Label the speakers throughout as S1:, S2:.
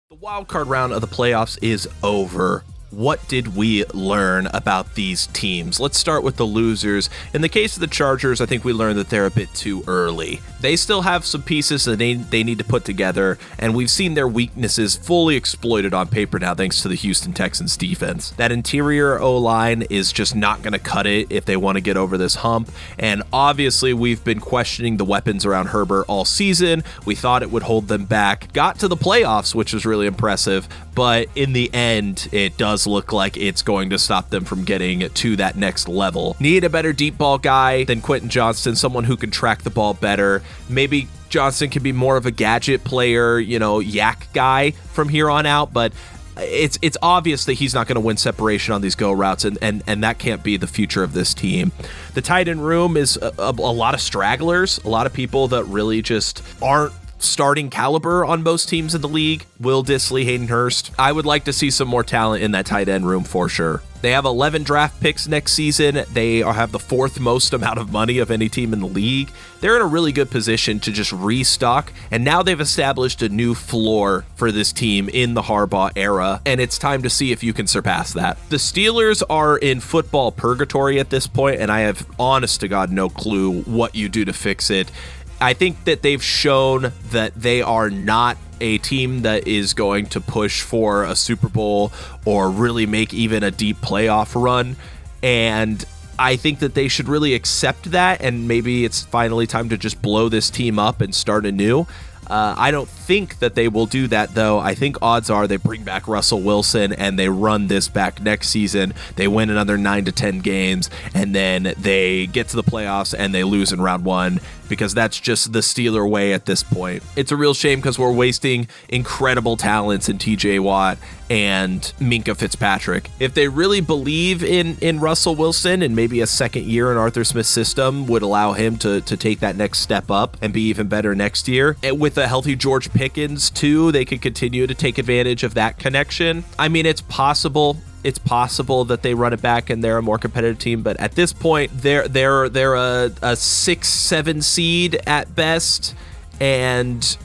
S1: The wildcard round of the playoffs is over. What did we learn about these teams? Let's start with the losers. In the case of the Chargers, I think we learned that they're a bit too early. They still have some pieces that they need to put together, and we've seen their weaknesses fully exploited on paper now thanks to the Houston Texans defense. That interior O-line is just not going to cut it if they want to get over this hump, and obviously we've been questioning the weapons around Herbert all season. We thought it would hold them back. Got to the playoffs, which was really impressive, but in the end, it does look like it's going to stop them from getting to that next level. Need a better deep ball guy than Quentin Johnston, someone who can track the ball better. Maybe Johnston can be more of a gadget player, yak guy from here on out, but it's obvious that he's not going to win separation on these go routes, and that can't be the future of this team. The tight end room is a lot of stragglers, a lot of people that really just aren't starting caliber on most teams in the league. Will Dissly, Hayden Hurst. I would like to see some more talent in that tight end room for sure. They have 11 draft picks next season. They have the fourth most amount of money of any team in the league. They're in a really good position to just restock, and now they've established a new floor for this team in the Harbaugh era, and it's time to see if you can surpass that. The Steelers are in football purgatory at this point, and I have, honest to God, no clue what you do to fix it. I think that they've shown that they are not a team that is going to push for a Super Bowl or really make even a deep playoff run. And I think that they should really accept that, and maybe it's finally time to just blow this team up and start anew. I don't think that they will do that, though. I think odds are they bring back Russell Wilson and they run this back next season. They win another 9 to 10 games, and then they get to the playoffs and they lose in round one, because that's just the Steeler way at this point. It's a real shame because we're wasting incredible talents in TJ Watt and Minkah Fitzpatrick. If they really believe in Russell Wilson, and maybe a second year in Arthur Smith's system would allow him to take that next step up and be even better next year, and with a healthy George Pickens too, they could continue to take advantage of that connection. I mean, it's possible. It's possible that they run it back and they're a more competitive team, but at this point, they're a 6-7 seed at best, and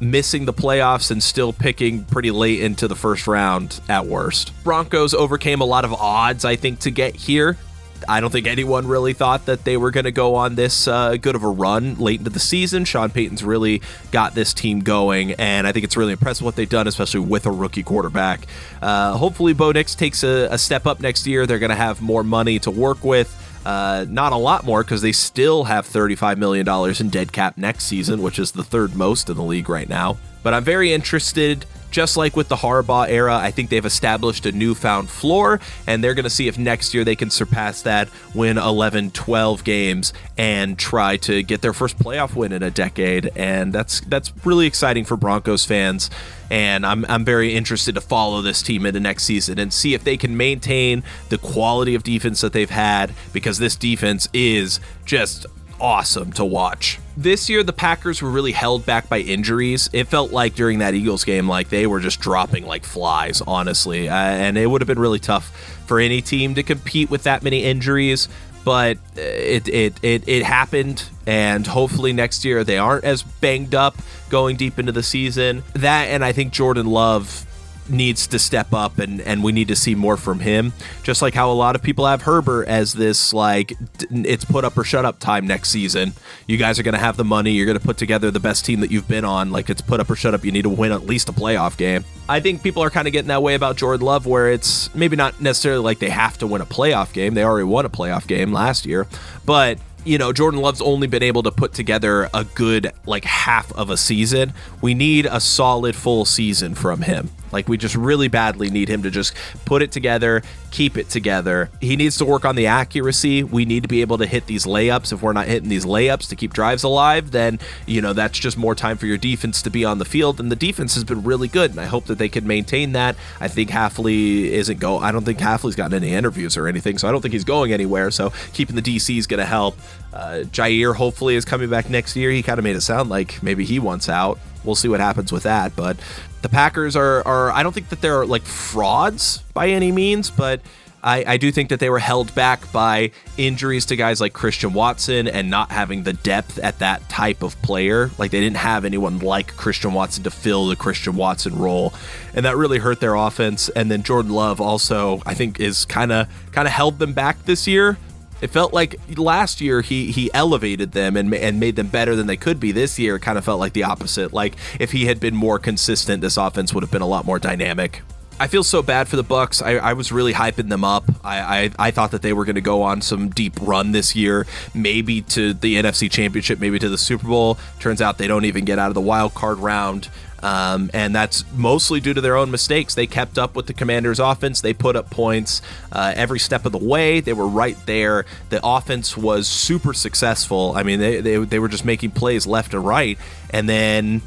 S1: missing the playoffs and still picking pretty late into the first round at worst. Broncos overcame a lot of odds, I think, to get here. I don't think anyone really thought that they were going to go on this good of a run late into the season. Sean Payton's really got this team going, and I think it's really impressive what they've done, especially with a rookie quarterback. Hopefully Bo Nix takes a step up next year. They're going to have more money to work with. Not a lot more, because they still have $35 million in dead cap next season, which is the third most in the league right now. But I'm very interested. Just like with the Harbaugh era, I think they've established a newfound floor, and they're going to see if next year they can surpass that, win 11, 12 games, and try to get their first playoff win in a decade. And that's really exciting for Broncos fans. And I'm very interested to follow this team into next season and see if they can maintain the quality of defense that they've had, because this defense is just awesome to watch. This year, the Packers were really held back by injuries. It felt like during that Eagles game, like they were just dropping like flies, honestly. And it would have been really tough for any team to compete with that many injuries. But it happened, and hopefully next year they aren't as banged up going deep into the season. That, and I think Jordan Love needs to step up, and we need to see more from him, just like how a lot of people have Herbert as this, like, it's put up or shut up time next season. You guys are going to have the money, you're going to put together the best team that you've been on, like, it's put up or shut up. You need to win at least a playoff game. I think people are kind of getting that way about Jordan Love, where it's maybe not necessarily like they have to win a playoff game. They already won a playoff game last year, but Jordan Love's only been able to put together a good, like, half of a season. We need a solid full season from him. Like, we just really badly need him to just put it together, keep it together. He needs to work on the accuracy. We need to be able to hit these layups. If we're not hitting these layups to keep drives alive, then, that's just more time for your defense to be on the field. And the defense has been really good, and I hope that they can maintain that. I think Hafley I don't think Hafley's gotten any interviews or anything, so I don't think he's going anywhere. So keeping the DC is going to help. Jair hopefully is coming back next year. He kind of made it sound like maybe he wants out. We'll see what happens with that. But the Packers are I don't think that they're like frauds by any means, but I do think that they were held back by injuries to guys like Christian Watson and not having the depth at that type of player. Like, they didn't have anyone like Christian Watson to fill the Christian Watson role, and that really hurt their offense. And then Jordan Love also, I think, is kind of held them back this year. It felt like last year he elevated them and made them better than they could be. This year, it kind of felt like the opposite. Like, if he had been more consistent, this offense would have been a lot more dynamic. I feel so bad for the Bucks. I was really hyping them up. I thought that they were going to go on some deep run this year, maybe to the NFC Championship, maybe to the Super Bowl. Turns out they don't even get out of the wild card round. And that's mostly due to their own mistakes. They kept up with the Commanders' offense. They put up points every step of the way. They were right there. The offense was super successful. I mean, they were just making plays left and right. And then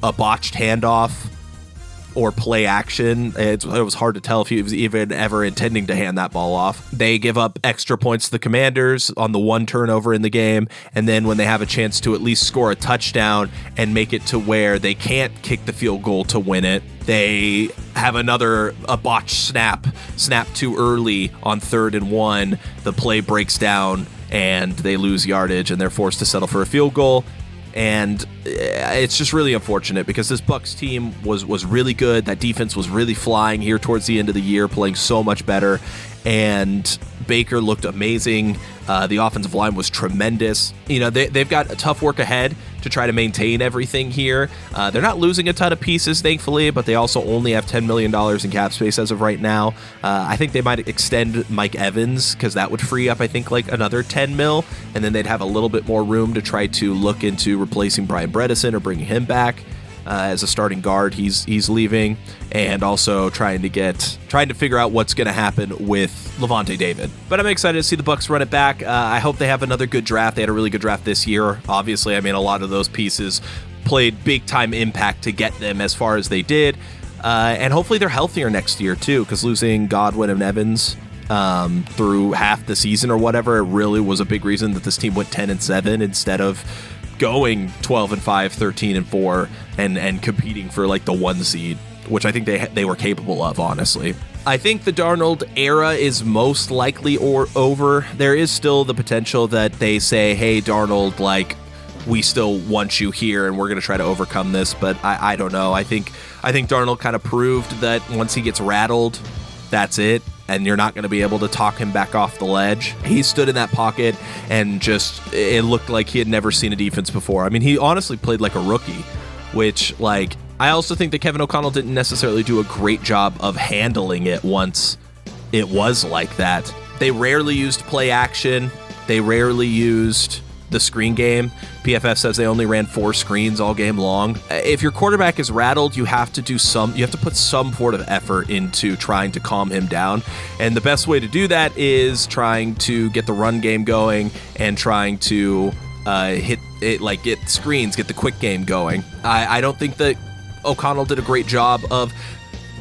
S1: a botched handoff or play action. It was hard to tell if he was even ever intending to hand that ball off. They give up extra points to the Commanders on the one turnover in the game, and then when they have a chance to at least score a touchdown and make it to where they can't kick the field goal to win it, they have a botched snap too early on 3rd and 1. The play breaks down and they lose yardage and they're forced to settle for a field goal. And it's just really unfortunate because this Bucs team was really good. That defense was really flying here towards the end of the year, playing so much better. And Baker looked amazing. The offensive line was tremendous. You know, they've got a tough work ahead to try to maintain everything here. They're not losing a ton of pieces, thankfully, but they also only have $10 million in cap space as of right now. I think they might extend Mike Evans because that would free up, I think, like another 10 mil, and then they'd have a little bit more room to try to look into replacing Brian Bredesen or bringing him back. As a starting guard, he's leaving, and also trying to figure out what's going to happen with Levante David. But I'm excited to see the Bucs run it back. I hope they have another good draft. They had a really good draft this year. Obviously, I mean, a lot of those pieces played big time impact to get them as far as they did, and hopefully they're healthier next year too. Because losing Godwin and Evans through half the season or whatever really was a big reason that this team went 10-7 instead of going 12-5, 13-4, and competing for like the 1 seed, which I think they were capable of, honestly. I think the Darnold era is most likely over. There is still the potential that they say, hey, Darnold, like, we still want you here and we're going to try to overcome this, but I don't know. I think Darnold kind of proved that once he gets rattled, that's it, and you're not going to be able to talk him back off the ledge. He stood in that pocket and it looked like he had never seen a defense before. I mean, he honestly played like a rookie, which, like, I also think that Kevin O'Connell didn't necessarily do a great job of handling it once it was like that. They rarely used play action. They rarely used the screen game. PFF says they only ran 4 screens all game long. If your quarterback is rattled, you have to put some sort of effort into trying to calm him down. And the best way to do that is trying to get the run game going and trying to hit it, like get screens, get the quick game going. I don't think that O'Connell did a great job of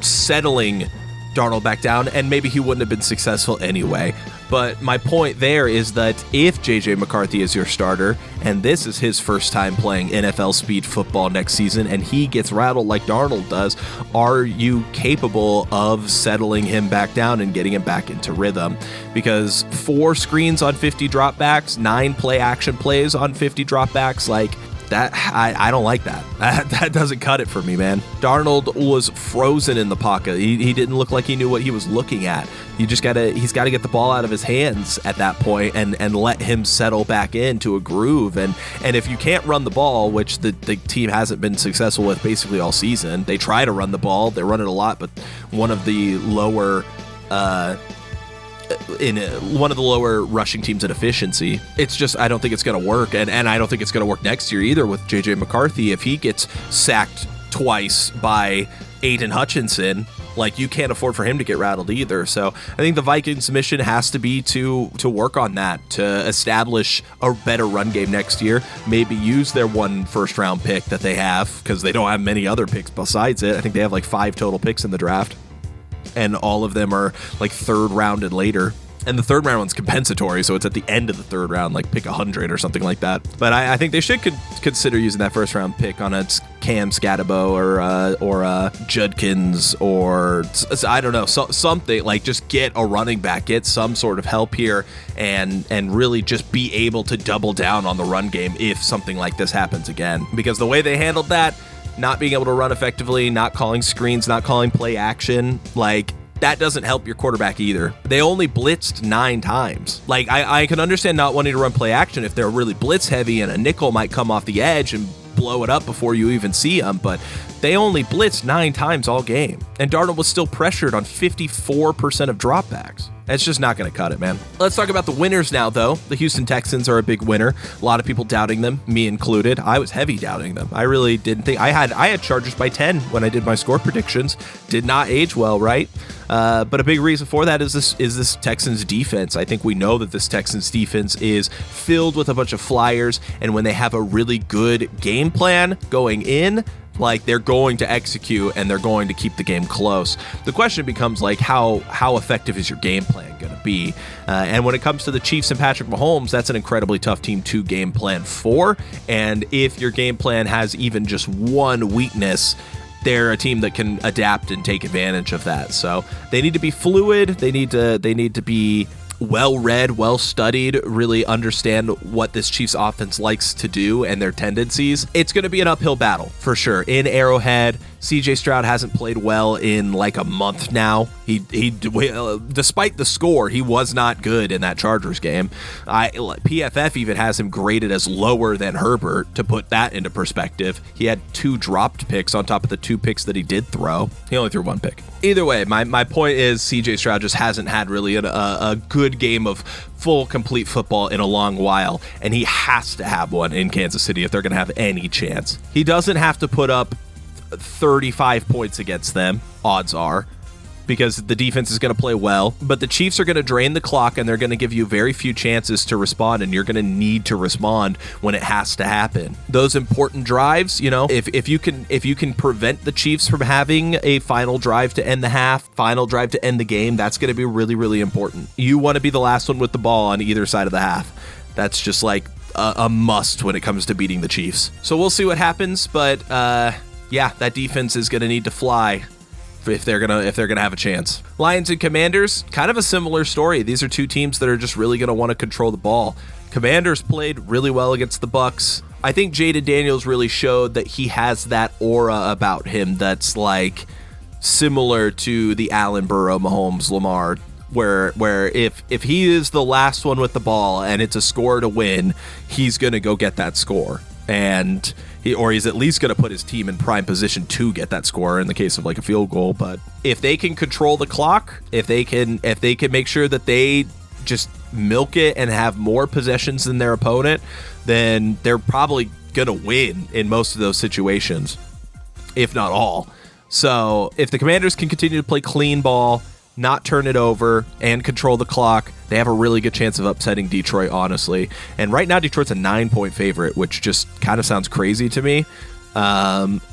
S1: settling Darnold back down, and maybe he wouldn't have been successful anyway. But my point there is that if J.J. McCarthy is your starter, and this is his first time playing NFL speed football next season, and he gets rattled like Darnold does, are you capable of settling him back down and getting him back into rhythm? Because 4 screens on 50 dropbacks, 9 play action plays on 50 dropbacks, like, that, I don't like that. That doesn't cut it for me, man. Darnold was frozen in the pocket. He didn't look like he knew what he was looking at. He's got to get the ball out of his hands at that point and let him settle back into a groove. And if you can't run the ball, which the team hasn't been successful with basically all season, they try to run the ball. They run it a lot, but one of the lower rushing teams in efficiency. It's just, I don't think it's going to work, and I don't think it's going to work next year either with J.J. McCarthy. If he gets sacked twice by Aiden Hutchinson, like, you can't afford for him to get rattled either. So I think the Vikings' mission has to be to work on that, to establish a better run game next year, maybe use their 1 first-round pick that they have, because they don't have many other picks besides it. I think they have like 5 total picks in the draft, and all of them are like 3rd round and later. And the third round one's compensatory, so it's at the end of the third round, like pick 100 or something like that. But I think they should consider using that first round pick on a Cam Scatabo or Judkins or I don't know, something like just get a running back, get some sort of help here, and really just be able to double down on the run game if something like this happens again. Because the way they handled that, not being able to run effectively, not calling screens, not calling play action, like that doesn't help your quarterback either. They only blitzed 9 times. Like, I can understand not wanting to run play action if they're really blitz heavy and a nickel might come off the edge and blow it up before you even see them, but they only blitzed 9 times all game. And Darnold was still pressured on 54% of dropbacks. It's just not going to cut it, man. Let's talk about the winners now, though. The Houston Texans are a big winner. A lot of people doubting them, me included. I was heavy doubting them. I really didn't think. I had Chargers by 10 when I did my score predictions. Did not age well, right? But a big reason for that is this Texans defense. I think we know that this Texans defense is filled with a bunch of flyers, and when they have a really good game plan going in, like they're going to execute and they're going to keep the game close. The question becomes like how effective is your game plan going to be? And when it comes to the Chiefs and Patrick Mahomes, that's an incredibly tough team to game plan for. And if your game plan has even just one weakness, they're a team that can adapt and take advantage of that. So they need to be fluid. They need to be well-read, well-studied, really understand what this Chiefs offense likes to do and their tendencies. It's going to be an uphill battle, for sure. In Arrowhead, CJ Stroud hasn't played well in like a month now. He despite the score, he was not good in that Chargers game. PFF even has him graded as lower than Herbert, to put that into perspective. He had 2 dropped picks on top of the 2 picks that he did throw. He only threw 1 pick. Either way, my point is CJ Stroud just hasn't had really a good game of full, complete football in a long while, and he has to have one in Kansas City if they're going to have any chance. He doesn't have to put up 35 points against them, odds are, because the defense is going to play well, but the Chiefs are going to drain the clock and they're going to give you very few chances to respond, and you're going to need to respond when it has to happen. Those important drives, you know, if you can prevent the Chiefs from having a final drive to end the half, final drive to end the game, that's going to be really, really important. You want to be the last one with the ball on either side of the half. That's just like a must when it comes to beating the Chiefs. So we'll see what happens, but yeah, that defense is going to need to fly if they're gonna have a chance. Lions and Commanders, kind of a similar story. These are 2 teams that are just really gonna want to control the ball. Commanders played really well against the Bucs. I think Jaden Daniels really showed that he has that aura about him that's like similar to the Allen, Burrow, Mahomes, Lamar, where if he is the last one with the ball and it's a score to win, he's gonna go get that score. And he's at least going to put his team in prime position to get that score in the case of like a field goal. But if they can control the clock, if they can make sure that they just milk it and have more possessions than their opponent, then they're probably going to win in most of those situations, if not all. So if the Commanders can continue to play clean ball, not turn it over, and control the clock, they have a really good chance of upsetting Detroit, honestly. And right now, Detroit's a 9-point favorite, which just kind of sounds crazy to me.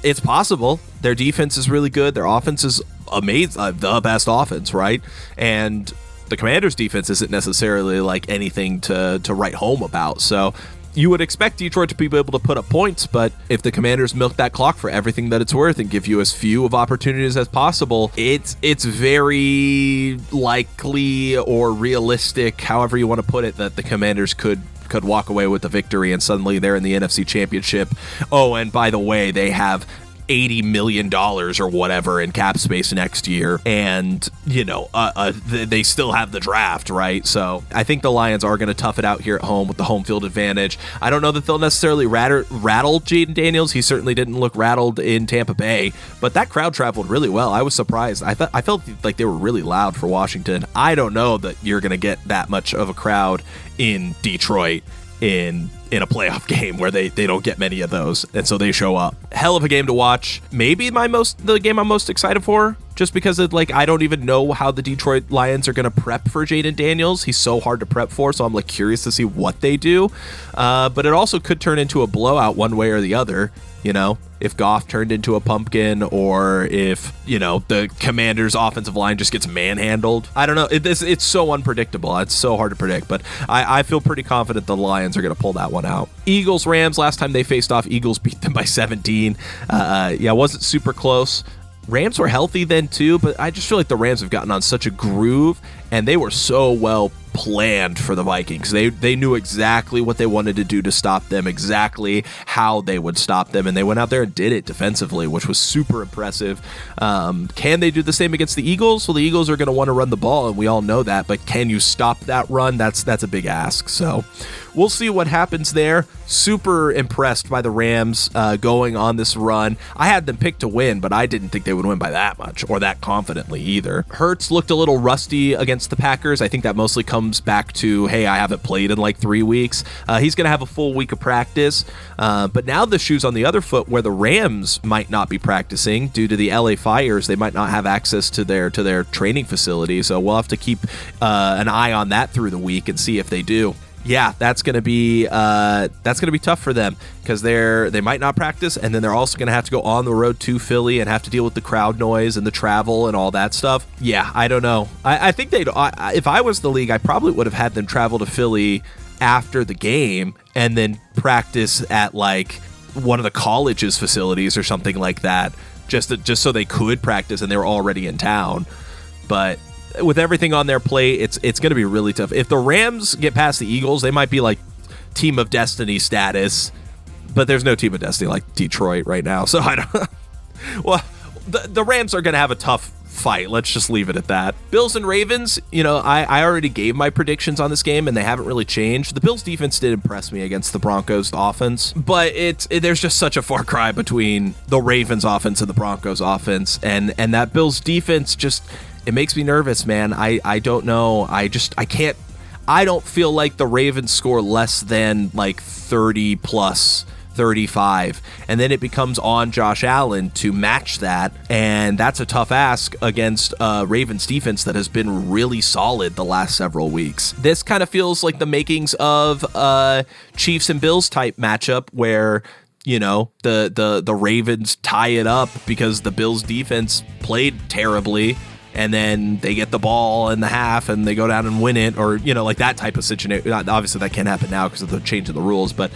S1: It's possible. Their defense is really good. Their offense is amazing, the best offense, right? And the Commanders' defense isn't necessarily like anything to write home about. So you would expect Detroit to be able to put up points, but if the Commanders milk that clock for everything that it's worth and give you as few of opportunities as possible, it's very likely or realistic, however you want to put it, that the Commanders could walk away with the victory and suddenly they're in the NFC Championship. Oh, and by the way, they have $80 million or whatever in cap space next year, and they still have the draft, right? So I think the Lions are going to tough it out here at home with the home field advantage. I don't know that they'll necessarily rattle Jaden Daniels. He certainly didn't look rattled in Tampa Bay, but that crowd traveled really well. I was surprised. I felt like they were really loud for Washington. I don't know that you're going to get that much of a crowd in Detroit in a playoff game where they don't get many of those, and so they show up. Hell of a game to watch. Maybe the game I'm most excited for, just because I don't even know how the Detroit Lions are going to prep for Jaden Daniels. He's so hard to prep for, so I'm curious to see what they do. But it also could turn into a blowout one way or the other. if Goff turned into a pumpkin, or if, the Commanders' offensive line just gets manhandled. I don't know. It's so unpredictable. It's so hard to predict, but I feel pretty confident the Lions are going to pull that one out. Eagles, Rams, last time they faced off, Eagles beat them by 17. It wasn't super close. Rams were healthy then too, but I just feel like the Rams have gotten on such a groove, and they were so well planned for the Vikings. They knew exactly what they wanted to do to stop them, exactly how they would stop them, and they went out there and did it defensively, which was super impressive. Can they do the same against the Eagles? Well, the Eagles are going to want to run the ball, and we all know that, but can you stop that run? That's a big ask. So we'll see what happens there. Super impressed by the Rams going on this run. I had them picked to win, but I didn't think they would win by that much or that confidently either. Hurts looked a little rusty against the Packers. I think that mostly comes back to, hey, I haven't played in like 3 weeks. He's going to have a full week of practice. But now the shoe's on the other foot, where the Rams might not be practicing due to the LA fires. They might not have access to their training facility. So we'll have to keep an eye on that through the week and see if they do. Yeah, that's gonna be tough for them, because they might not practice, and then they're also gonna have to go on the road to Philly and have to deal with the crowd noise and the travel and all that stuff. Yeah, I don't know. I think if I was the league, I probably would have had them travel to Philly after the game and then practice at like one of the college's facilities or something like that, just so they could practice and they were already in town. But with everything on their plate, it's going to be really tough. If the Rams get past the Eagles, they might be like team of destiny status, but there's no team of destiny like Detroit right now. So I don't. Well, the Rams are going to have a tough fight. Let's just leave it at that. Bills and Ravens, I already gave my predictions on this game, and they haven't really changed. The Bills defense did impress me against the Broncos offense, but there's just such a far cry between the Ravens offense and the Broncos offense, and that Bills defense just, it makes me nervous, man. I don't know. I can't. I don't feel like the Ravens score less than like 30 plus 35, and then it becomes on Josh Allen to match that, and that's a tough ask against Ravens defense that has been really solid the last several weeks. This kind of feels like the makings of Chiefs and Bills type matchup, where the Ravens tie it up because the Bills defense played terribly, and then they get the ball in the half and they go down and win it, or like that type of situation. Obviously that can't happen now because of the change in the rules, but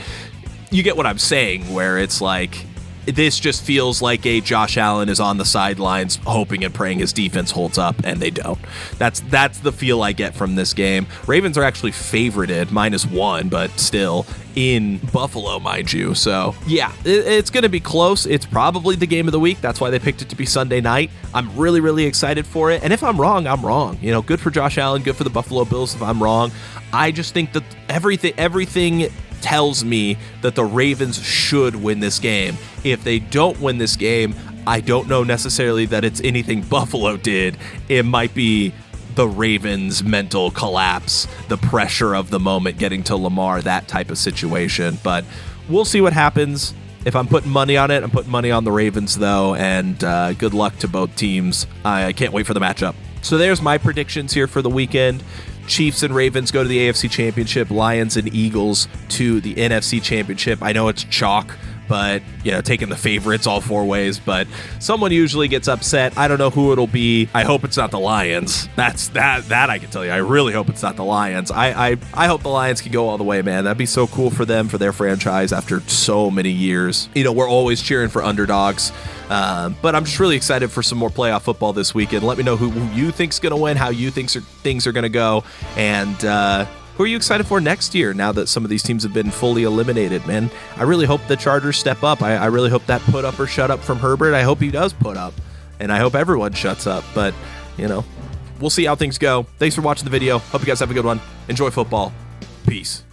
S1: you get what I'm saying, where it's like, this just feels like a Josh Allen is on the sidelines hoping and praying his defense holds up, and they don't. That's the feel I get from this game. Ravens are actually favorited -1, but still in Buffalo, mind you. So yeah, it's going to be close. It's probably the game of the week. That's why they picked it to be Sunday night. I'm really, really excited for it. And if I'm wrong, I'm wrong. Good for Josh Allen, good for the Buffalo Bills if I'm wrong. I just think that everything tells me that the Ravens should win this game. If they don't win this game, I don't know necessarily that it's anything Buffalo did. It might be the Ravens' mental collapse, the pressure of the moment getting to Lamar, that type of situation. But we'll see what happens. If I'm putting money on it, I'm putting money on the Ravens, though, and good luck to both teams. I can't wait for the matchup. So there's my predictions here for the weekend. Chiefs and Ravens go to the AFC Championship. Lions and Eagles to the NFC Championship. I know it's chalk, but taking the favorites all 4 ways, but someone usually gets upset. I don't know who it'll be. I hope it's not the Lions. That I can tell you. I really hope it's not the Lions. I hope the Lions can go all the way, man. That'd be so cool for them, for their franchise after so many years. We're always cheering for underdogs. But I'm just really excited for some more playoff football this weekend. Let me know who you think's going to win, how you think things are going to go, and who are you excited for next year now that some of these teams have been fully eliminated, man? I really hope the Chargers step up. I really hope that put up or shut up from Herbert. I hope he does put up, and I hope everyone shuts up. But, we'll see how things go. Thanks for watching the video. Hope you guys have a good one. Enjoy football. Peace.